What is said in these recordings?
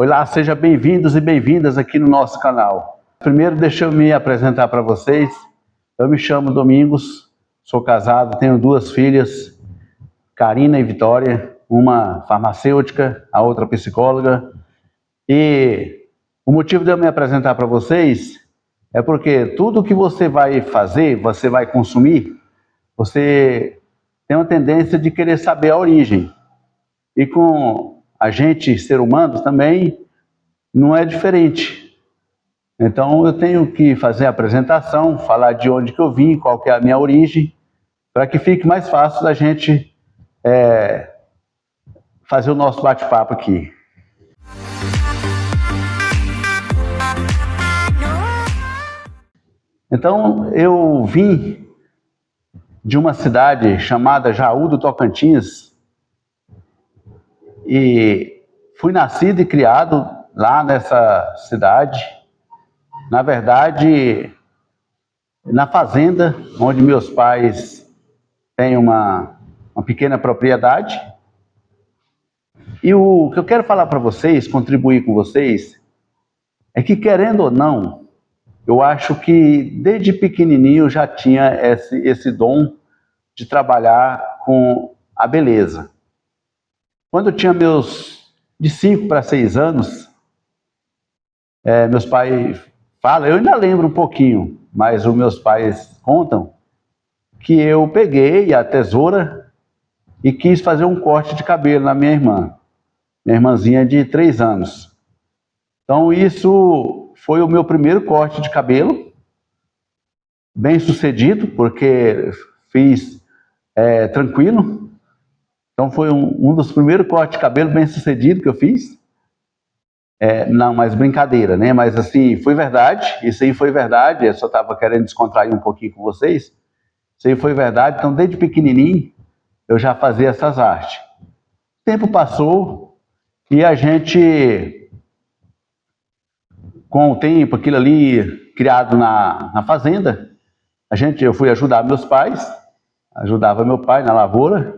Olá, sejam bem-vindos e bem-vindas aqui no nosso canal. Primeiro, deixa eu me apresentar para vocês. Eu me chamo Domingos, sou casado, tenho duas filhas, Karina e Vitória, uma farmacêutica, a outra psicóloga. E o motivo de eu me apresentar para vocês é porque tudo que você vai fazer, você vai consumir, você tem uma tendência de querer saber a origem. E com a gente, ser humano, também não é diferente. Então eu tenho que fazer a apresentação, falar de onde que eu vim, qual que é a minha origem, para que fique mais fácil da gente fazer o nosso bate-papo aqui. Então eu vim de uma cidade chamada Jaú do Tocantins e fui nascido e criado lá nessa cidade. Na verdade, na fazenda, onde meus pais têm uma pequena propriedade. E o que eu quero falar para vocês, contribuir com vocês, é que, querendo ou não, eu acho que desde pequenininho eu já tinha esse dom de trabalhar com a beleza. Quando eu tinha de 5 para 6 anos, meus pais falam, eu ainda lembro um pouquinho, mas os meus pais contam que eu peguei a tesoura e quis fazer um corte de cabelo na minha irmãzinha de 3 anos. Então isso foi o meu primeiro corte de cabelo, bem sucedido, porque fiz tranquilo. Então foi um dos primeiros cortes de cabelo bem sucedido que eu fiz. Não, mas brincadeira, né? Mas assim, foi verdade, isso aí foi verdade, eu só estava querendo descontrair um pouquinho com vocês. Isso aí foi verdade, então desde pequenininho eu já fazia essas artes. O tempo passou e a gente, com o tempo, aquilo ali, criado na fazenda, eu fui ajudar meus pais, ajudava meu pai na lavoura,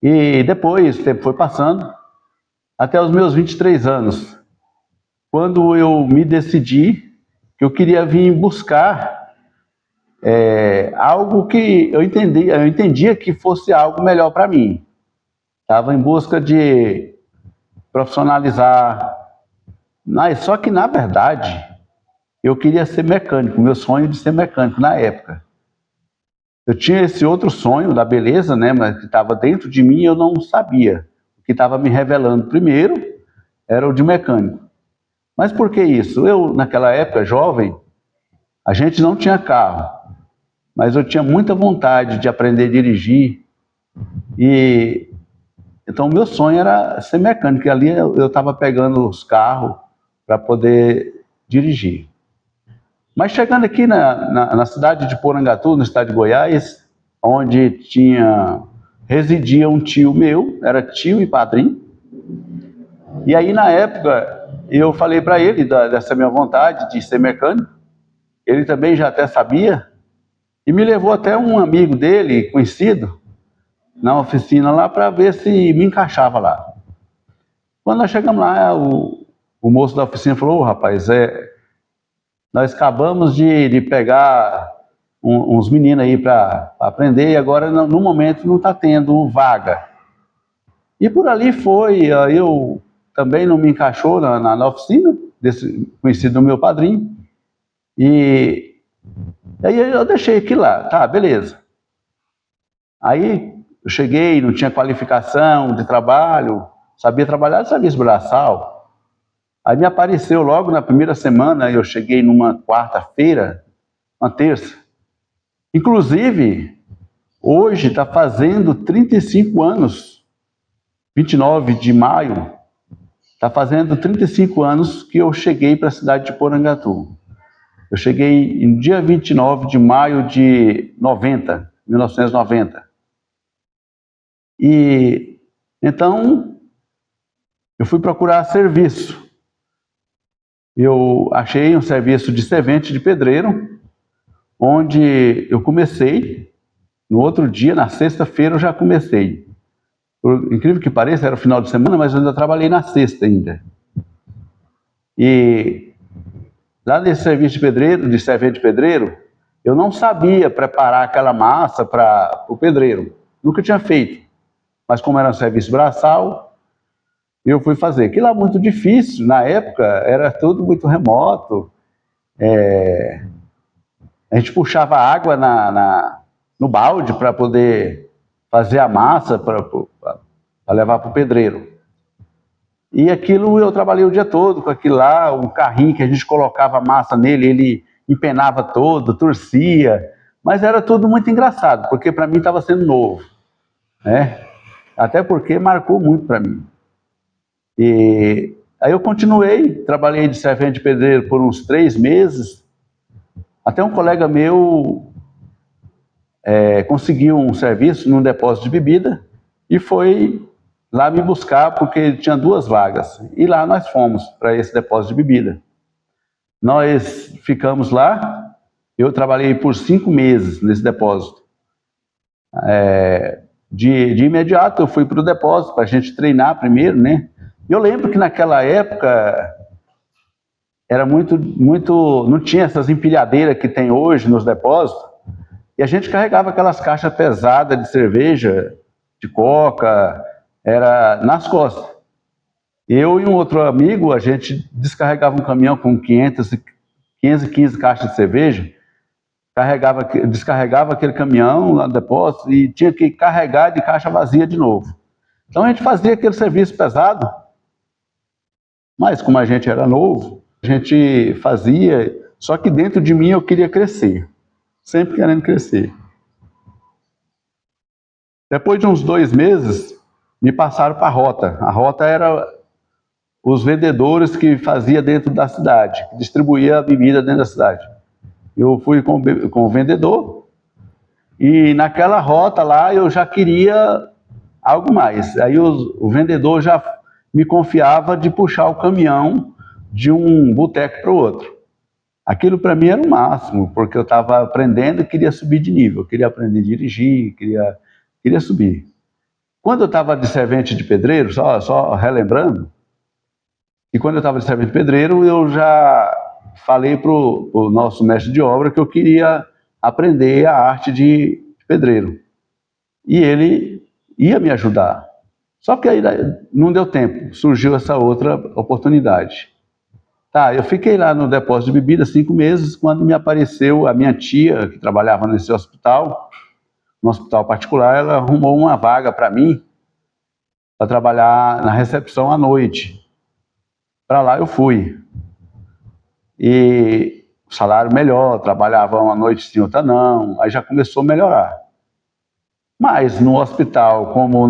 e depois o tempo foi passando, até os meus 23 anos, quando eu me decidi que eu queria vir buscar algo que eu entendia que fosse algo melhor para mim. Estava em busca de profissionalizar, só que na verdade eu queria ser mecânico, meu sonho de ser mecânico na época. Eu tinha esse outro sonho da beleza, né, mas que estava dentro de mim e eu não sabia. O que estava me revelando primeiro era o de mecânico. Mas por que isso? Eu, naquela época, jovem, a gente não tinha carro, mas eu tinha muita vontade de aprender a dirigir. E então o meu sonho era ser mecânico, e ali eu estava pegando os carros para poder dirigir. Mas chegando aqui na cidade de Porangatu, no estado de Goiás, onde residia um tio meu, era tio e padrinho. E aí, na época, eu falei para ele dessa minha vontade de ser mecânico. Ele também já até sabia. E me levou até um amigo dele, conhecido, na oficina lá, para ver se me encaixava lá. Quando nós chegamos lá, o moço da oficina falou: rapaz, nós acabamos de pegar uns meninos aí para aprender e agora no momento não está tendo vaga. E por ali foi, eu também não me encaixou na oficina, desse conhecido do meu padrinho, e aí eu deixei aquilo lá, tá, beleza. Aí eu cheguei, não tinha qualificação de trabalho, sabia trabalhar de serviço braçal. Aí me apareceu logo na primeira semana, eu cheguei numa quarta-feira, uma terça. Inclusive, hoje está fazendo 35 anos, 29 de maio, está fazendo 35 anos que eu cheguei para a cidade de Porangatu. Eu cheguei no dia 29 de maio de 1990. E então eu fui procurar serviço. Eu achei um serviço de servente de pedreiro, onde eu comecei, no outro dia, na sexta-feira eu já comecei. Por incrível que pareça, era o final de semana, mas eu ainda trabalhei na sexta ainda. E lá nesse serviço de pedreiro, de servente de pedreiro, eu não sabia preparar aquela massa para o pedreiro. Nunca tinha feito. Mas como era um serviço braçal, eu fui fazer. Aquilo era muito difícil. Na época, era tudo muito remoto. A gente puxava água no balde para poder fazer a massa para levar para o pedreiro. E aquilo eu trabalhei o dia todo com aquilo lá, um carrinho que a gente colocava a massa nele, ele empenava todo, torcia, mas era tudo muito engraçado, porque para mim estava sendo novo, né? Até porque marcou muito para mim. E aí eu continuei, trabalhei de servente de pedreiro por uns 3 meses, até um colega meu conseguiu um serviço num depósito de bebida e foi lá me buscar porque tinha 2 vagas. E lá nós fomos para esse depósito de bebida. Nós ficamos lá, eu trabalhei por 5 meses nesse depósito. De imediato eu fui para o depósito para a gente treinar primeiro, né? Eu lembro que naquela época era muito, não tinha essas empilhadeiras que tem hoje nos depósitos, e a gente carregava aquelas caixas pesadas de cerveja, de coca, era nas costas. Eu e um outro amigo, a gente descarregava um caminhão com 515 caixas de cerveja, descarregava aquele caminhão lá no depósito e tinha que carregar de caixa vazia de novo. Então a gente fazia aquele serviço pesado, mas como a gente era novo, a gente fazia, só que dentro de mim eu queria crescer, sempre querendo crescer. Depois de uns 2 meses, me passaram para a rota. A rota era os vendedores que fazia dentro da cidade, que distribuía a bebida dentro da cidade. Eu fui com o vendedor e naquela rota lá eu já queria algo mais. Aí o vendedor já me confiava de puxar o caminhão de um boteco para o outro. Aquilo para mim era o máximo, porque eu estava aprendendo e queria subir de nível, queria aprender a dirigir, queria subir. Quando eu estava de servente de pedreiro, só relembrando, e quando eu estava de servente de pedreiro, eu já falei para o nosso mestre de obra que eu queria aprender a arte de pedreiro. E ele ia me ajudar. Só que aí não deu tempo, surgiu essa outra oportunidade. Tá, eu fiquei lá no depósito de bebida 5 meses, quando me apareceu a minha tia, que trabalhava nesse hospital, no hospital particular, ela arrumou uma vaga para mim, para trabalhar na recepção à noite. Para lá eu fui. E o salário melhor, trabalhava uma noite sim, outra não, aí já começou a melhorar. Mas no hospital, como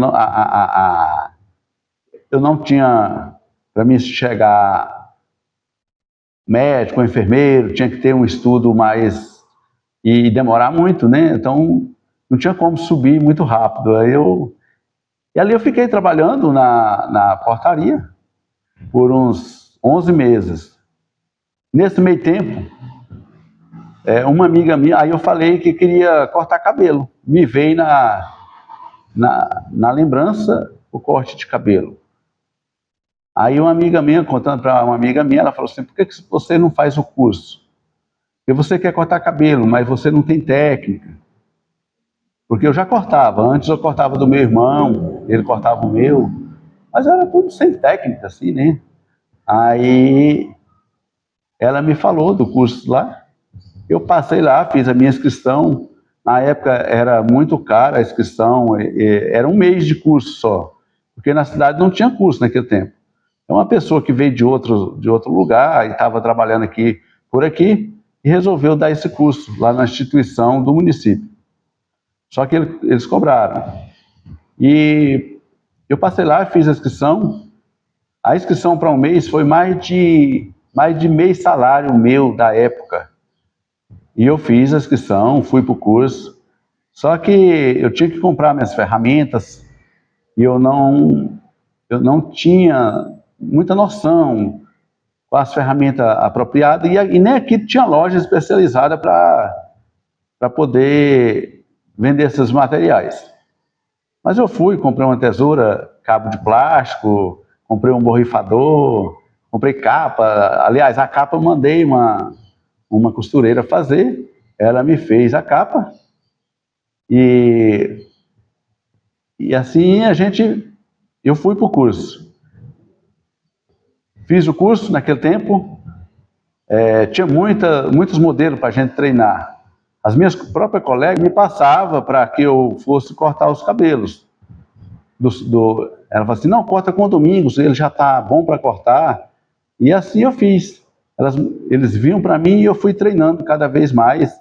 eu não tinha, para mim chegar médico, enfermeiro, tinha que ter um estudo mais, e demorar muito, né? Então não tinha como subir muito rápido. E ali eu fiquei trabalhando na portaria por uns 11 meses. Nesse meio tempo, uma amiga minha, aí eu falei que queria cortar cabelo. Me veio na lembrança o corte de cabelo. Aí uma amiga minha, contando para uma amiga minha, ela falou assim, por que você não faz o curso? Porque você quer cortar cabelo, mas você não tem técnica. Porque eu já cortava, antes eu cortava do meu irmão, ele cortava o meu, mas era tudo sem técnica, assim, né? Aí ela me falou do curso lá, eu passei lá, fiz a minha inscrição, na época era muito cara a inscrição, era 1 mês de curso só, porque na cidade não tinha curso naquele tempo. É uma pessoa que veio de outro lugar e estava trabalhando por aqui e resolveu dar esse curso lá na instituição do município. Só que eles cobraram. E eu passei lá, fiz a inscrição. A inscrição para 1 mês foi mais de meio salário meu da época. E eu fiz a inscrição, fui para o curso. Só que eu tinha que comprar minhas ferramentas e eu não tinha muita noção com as ferramentas apropriadas e nem aqui tinha loja especializada para poder vender esses materiais. Mas eu fui, comprei uma tesoura, cabo de plástico, comprei um borrifador comprei capa. Aliás, a capa eu mandei uma costureira fazer, ela me fez a capa, e assim eu fui para o curso. Fiz o curso naquele tempo, tinha muitos modelos para a gente treinar. As minhas próprias colegas me passavam para que eu fosse cortar os cabelos. Ela falou assim, não, corta com o Domingos, ele já está bom para cortar. E assim eu fiz. Eles vinham para mim e eu fui treinando cada vez mais.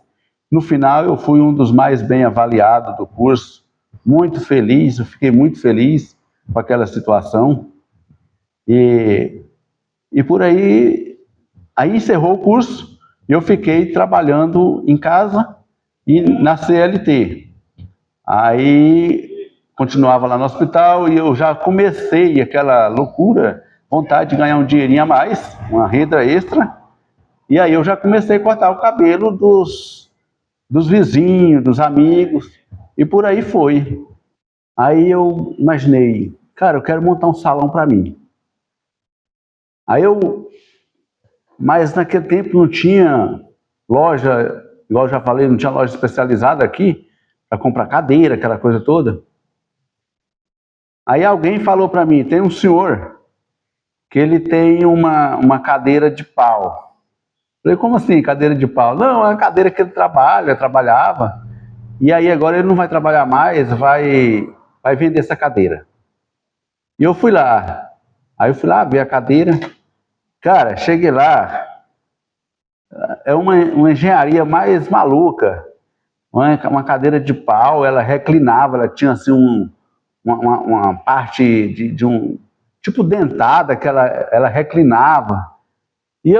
No final eu fui um dos mais bem avaliados do curso, muito feliz, eu fiquei muito feliz com aquela situação. E por aí encerrou o curso e eu fiquei trabalhando em casa e na CLT. Aí continuava lá no hospital e eu já comecei aquela loucura, vontade de ganhar um dinheirinho a mais, uma renda extra. E aí eu já comecei a cortar o cabelo dos vizinhos, dos amigos, e por aí foi. Aí eu imaginei, cara, eu quero montar um salão para mim. Mas naquele tempo não tinha loja, igual eu já falei, não tinha loja especializada aqui para comprar cadeira, aquela coisa toda. Aí alguém falou para mim, tem um senhor que ele tem uma cadeira de pau. Falei, como assim, cadeira de pau? Não, é uma cadeira que ele trabalhava, e aí agora ele não vai trabalhar mais, vai vender essa cadeira. E eu fui lá. Aí eu fui lá ver a cadeira. Cara, cheguei lá, é uma engenharia mais maluca. Uma cadeira de pau, ela reclinava, ela tinha assim uma parte de um tipo dentada que ela reclinava. E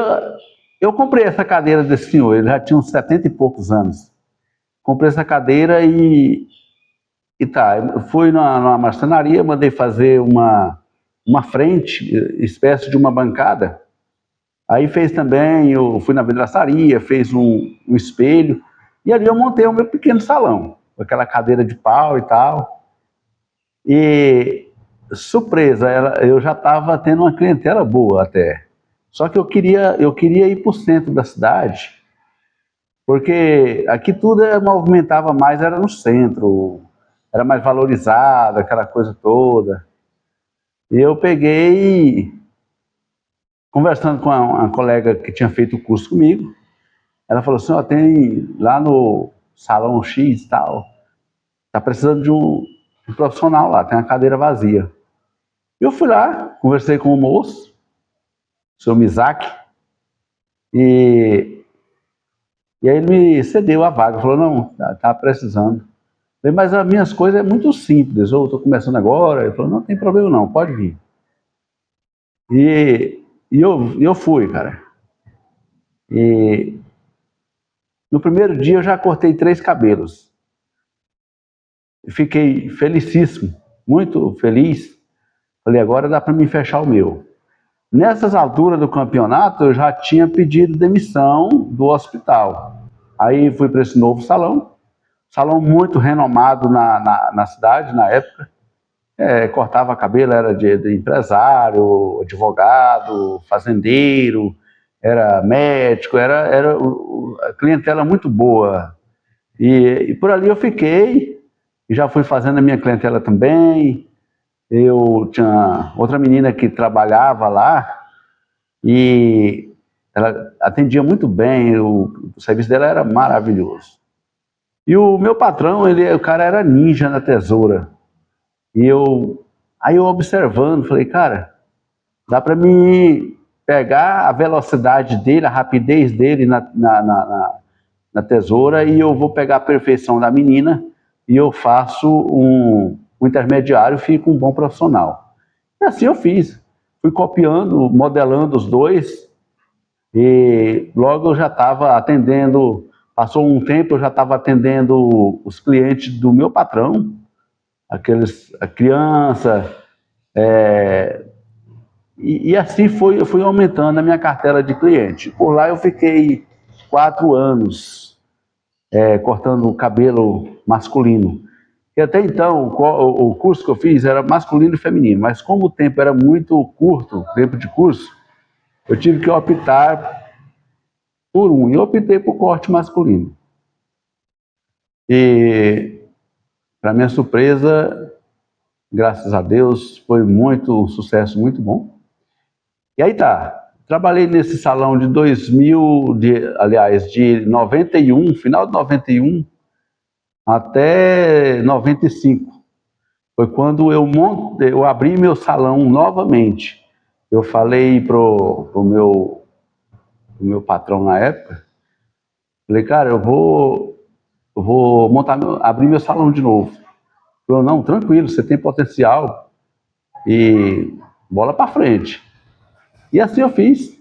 eu comprei essa cadeira desse senhor, ele já tinha uns 70 e poucos anos. Comprei essa cadeira e tá, eu fui numa marcenaria, mandei fazer uma frente, espécie de uma bancada. Aí fez também, eu fui na vidraçaria, fez um espelho, e ali eu montei o meu pequeno salão, com aquela cadeira de pau e tal. E, surpresa, eu já estava tendo uma clientela boa até. Só que eu queria ir para o centro da cidade, porque aqui tudo movimentava mais, era no centro, era mais valorizado, aquela coisa toda. E eu peguei, conversando com uma colega que tinha feito o curso comigo, ela falou assim, ó, tem lá no salão X e tal, tá precisando de um profissional lá, tem uma cadeira vazia. Eu fui lá, conversei com o moço, o seu Mizaki, e aí ele me cedeu a vaga, falou, não, tá precisando. Falei, mas as minhas coisas é muito simples, eu estou começando agora. Ele falou, não tem problema não, pode vir. E eu fui, cara. E no primeiro dia eu já cortei 3 cabelos. Fiquei felicíssimo, muito feliz. Falei, agora dá para me fechar o meu. Nessas alturas do campeonato, eu já tinha pedido demissão do hospital. Aí fui para esse novo salão muito renomado na cidade, na época. Cortava cabelo, era de empresário, advogado, fazendeiro, era médico, era a clientela muito boa. E por ali eu fiquei, e já fui fazendo a minha clientela também. Eu tinha outra menina que trabalhava lá, e ela atendia muito bem, o serviço dela era maravilhoso. E o meu patrão, o cara era ninja na tesoura. Aí eu observando, falei, cara, dá para mim pegar a velocidade dele, a rapidez dele na tesoura, e eu vou pegar a perfeição da menina e eu faço um intermediário, fico um bom profissional. E assim eu fiz. Fui copiando, modelando os dois, e logo eu já estava atendendo, passou um tempo, eu já estava atendendo os clientes do meu patrão, a criança, e assim eu fui aumentando a minha cartela de cliente. Por lá eu fiquei 4 anos cortando o cabelo masculino. E até então, o curso que eu fiz era masculino e feminino, mas como o tempo era muito curto, o tempo de curso, eu tive que optar por um, e eu optei por corte masculino. E, para minha surpresa, graças a Deus, foi um sucesso muito bom. E aí tá, trabalhei nesse salão de 2000, de 91, final de 91 até 95. Foi quando eu abri meu salão novamente. Eu falei pro meu patrão na época, falei, cara, eu vou abrir meu salão de novo. Ele falou, não, tranquilo, você tem potencial e bola para frente. E assim eu fiz.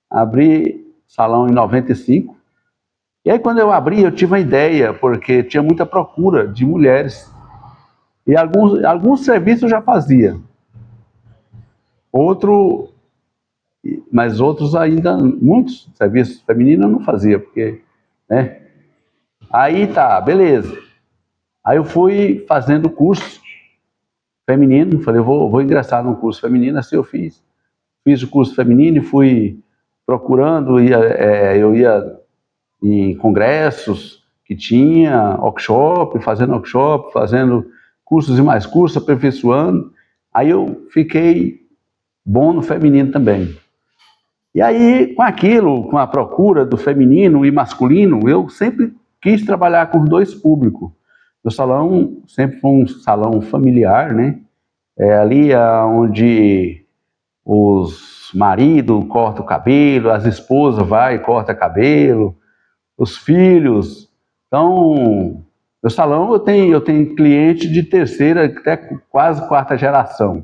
Abri salão em 95. E aí quando eu abri, eu tive uma ideia, porque tinha muita procura de mulheres. E alguns serviços eu já fazia. Mas outros ainda, muitos serviços femininos eu não fazia, porque, né? Aí tá, beleza. Aí eu fui fazendo curso feminino, falei, vou ingressar num curso feminino, assim eu fiz. Fiz o curso feminino e fui procurando, eu ia em congressos que tinha, workshop, fazendo cursos e mais cursos, aperfeiçoando. Aí eu fiquei bom no feminino também. E aí, com aquilo, com a procura do feminino e masculino, eu sempre quis trabalhar com os dois públicos. O salão sempre foi um salão familiar, né? É ali onde os maridos cortam o cabelo, as esposas vai e cortam cabelo, os filhos. Então, meu salão eu tenho cliente de terceira até quase quarta geração.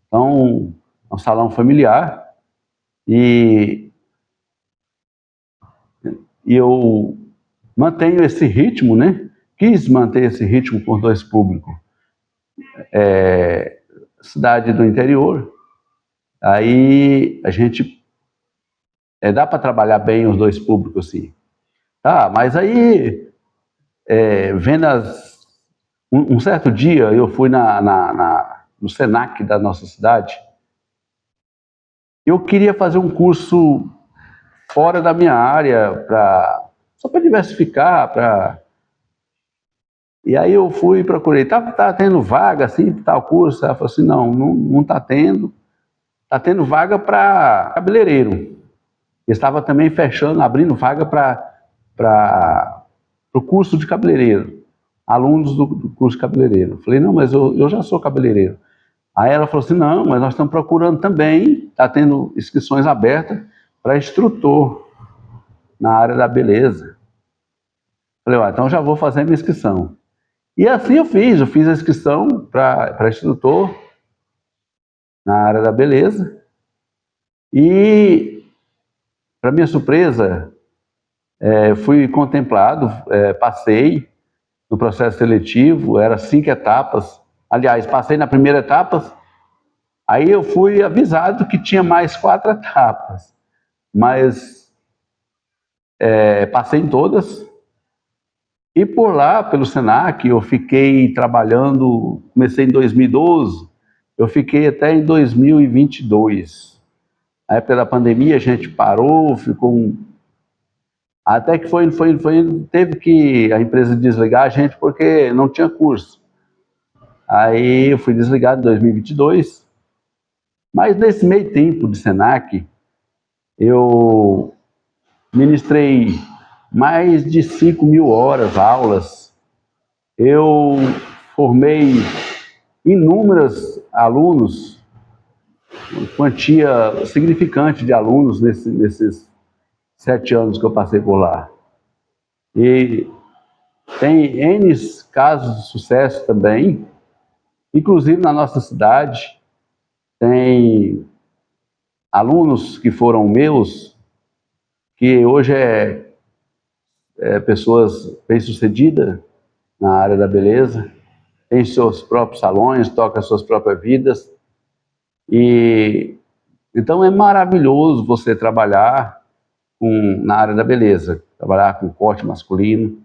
Então, é um salão familiar e eu mantenho esse ritmo, né? Quis manter esse ritmo com os dois públicos. Cidade do interior, aí a gente dá para trabalhar bem os dois públicos, sim. Tá, mas aí vendo um certo dia eu fui no Senac da nossa cidade. Eu queria fazer um curso fora da minha área, só para diversificar, E aí eu fui e procurei, tá tendo vaga assim, tal curso? Ela falou assim, não tá tendo. Tá tendo vaga para cabeleireiro. Estava também abrindo vaga para o curso de cabeleireiro, alunos do curso de cabeleireiro. Eu falei, não, mas eu já sou cabeleireiro. Aí ela falou assim, não, mas nós estamos procurando também, está tendo inscrições abertas para instrutor na área da beleza. Falei, então já vou fazer a minha inscrição. E assim eu fiz a inscrição para instrutor na área da beleza. E, para minha surpresa, fui contemplado, passei no processo seletivo, era 5 etapas. Aliás, passei na primeira etapa, aí eu fui avisado que tinha mais 4 etapas, mas passei em todas. E por lá, pelo Senac, eu fiquei trabalhando, comecei em 2012, eu fiquei até em 2022. Na época da pandemia a gente parou, até que teve que a empresa desligar a gente porque não tinha curso. Aí eu fui desligado em 2022, mas nesse meio tempo de Senac, eu ministrei mais de 5.000 horas, aulas. Eu formei inúmeros alunos, uma quantia significante de alunos nesses 7 anos que eu passei por lá. E tem N casos de sucesso também, inclusive na nossa cidade, tem alunos que foram meus, que hoje pessoas bem-sucedidas na área da beleza, tem seus próprios salões, toca suas próprias vidas. E então é maravilhoso você trabalhar na área da beleza, trabalhar com corte masculino,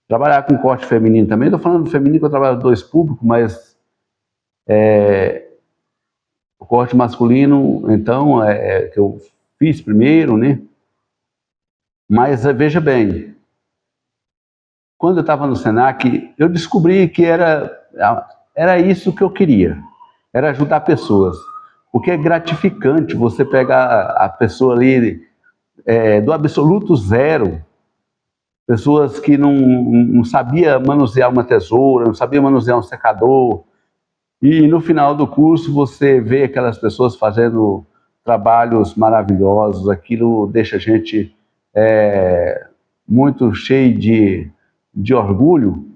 trabalhar com corte feminino também. Estou falando do feminino que eu trabalho dois públicos, mas o corte masculino, então, que eu fiz primeiro, né? Mas veja bem, quando eu estava no Senac, eu descobri que era isso que eu queria, era ajudar pessoas. Porque é gratificante você pegar a pessoa ali do absoluto zero, pessoas que não sabia manusear uma tesoura, não sabia manusear um secador, e no final do curso você vê aquelas pessoas fazendo trabalhos maravilhosos, aquilo deixa a gente muito cheio de orgulho,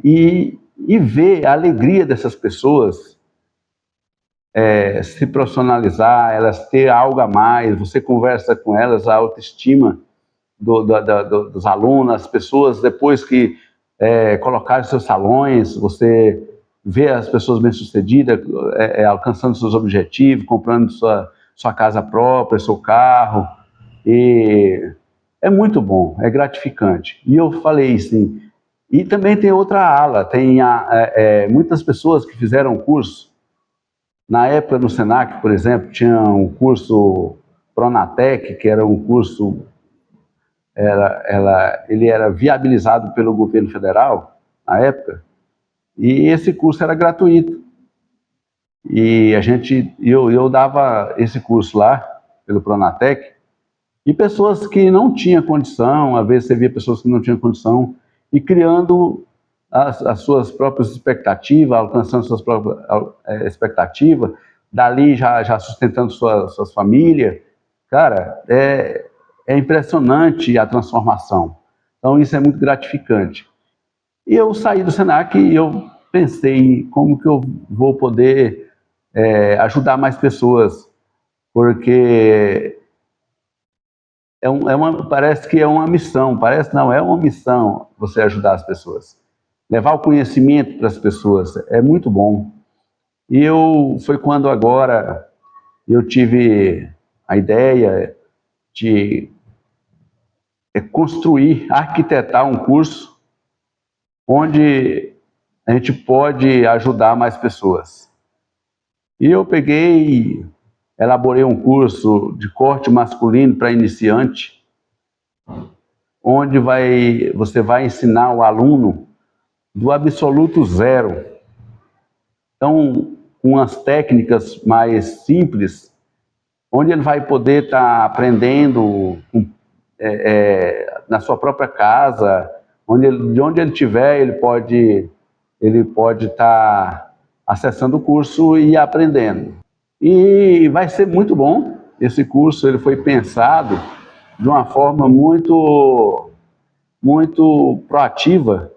e ver a alegria dessas pessoas se profissionalizar, elas ter algo a mais, você conversa com elas, a autoestima dos alunos, as pessoas depois que colocaram seus salões, você vê as pessoas bem-sucedidas, alcançando seus objetivos, comprando sua casa própria, seu carro, e é muito bom, é gratificante. E eu falei assim, e também tem outra ala, tem muitas pessoas que fizeram curso, na época no Senac, por exemplo, tinha um curso Pronatec, que era um curso, ele era viabilizado pelo governo federal, na época, e esse curso era gratuito. E eu dava esse curso lá, pelo Pronatec, e pessoas que não tinham condição, às vezes você via pessoas que não tinham condição, e criando as suas próprias expectativas, alcançando suas próprias expectativas, dali já sustentando suas famílias. Cara, é impressionante a transformação. Então isso é muito gratificante. E eu saí do Senac e eu pensei como que eu vou poder ajudar mais pessoas, porque parece que é uma missão, parece não, é uma missão você ajudar as pessoas. Levar o conhecimento para as pessoas é muito bom. E foi quando agora eu tive a ideia de construir, arquitetar um curso onde a gente pode ajudar mais pessoas. E eu peguei, elaborei um curso de corte masculino para iniciante, onde você vai ensinar o aluno do absoluto zero. Então, com as técnicas mais simples, onde ele vai poder estar aprendendo na sua própria casa, de onde ele estiver, ele pode estar acessando o curso e aprendendo. E vai ser muito bom. Esse curso ele foi pensado de uma forma muito proativa,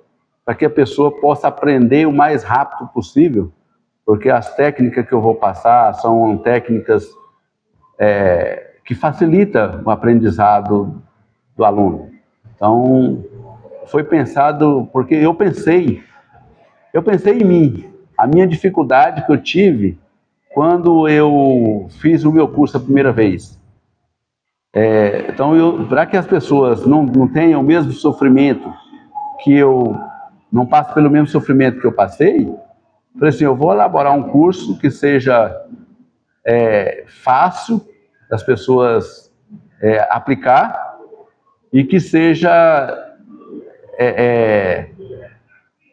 para que a pessoa possa aprender o mais rápido possível, porque as técnicas que eu vou passar são técnicas que facilitam o aprendizado do aluno. Então, foi pensado, porque eu pensei em mim, a minha dificuldade que eu tive quando eu fiz o meu curso a primeira vez. Então, para que as pessoas não tenham o mesmo sofrimento que eu, não passe pelo mesmo sofrimento que eu passei, falei assim, eu vou elaborar um curso que seja fácil das pessoas aplicar e que seja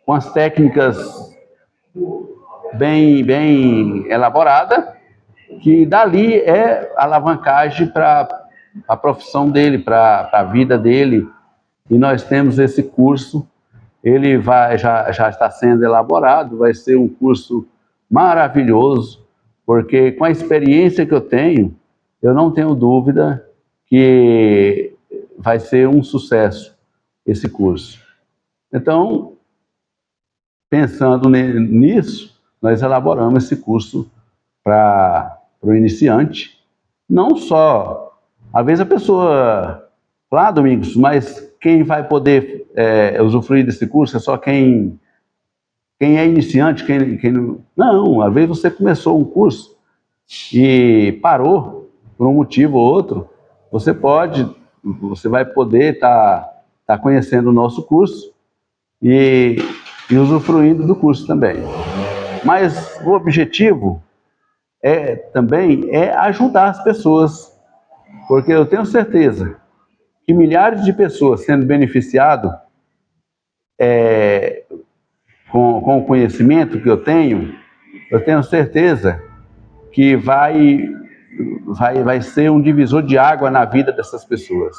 com as técnicas bem elaborada, que dali é alavancagem para a profissão dele, para a vida dele. E nós temos esse curso, ele já está sendo elaborado, vai ser um curso maravilhoso, porque com a experiência que eu não tenho dúvida que vai ser um sucesso esse curso. Então, pensando nisso, nós elaboramos esse curso para o iniciante. Não só, às vezes a pessoa, claro, Domingos, mas quem vai poder usufruir desse curso é só quem é iniciante, quem não... Não, às vezes você começou um curso e parou por um motivo ou outro, você vai poder tá conhecendo o nosso curso e usufruindo do curso também. Mas o objetivo também é ajudar as pessoas, Porque eu tenho certeza que milhares de pessoas sendo beneficiadas com o conhecimento que eu tenho certeza que vai ser um divisor de água na vida dessas pessoas.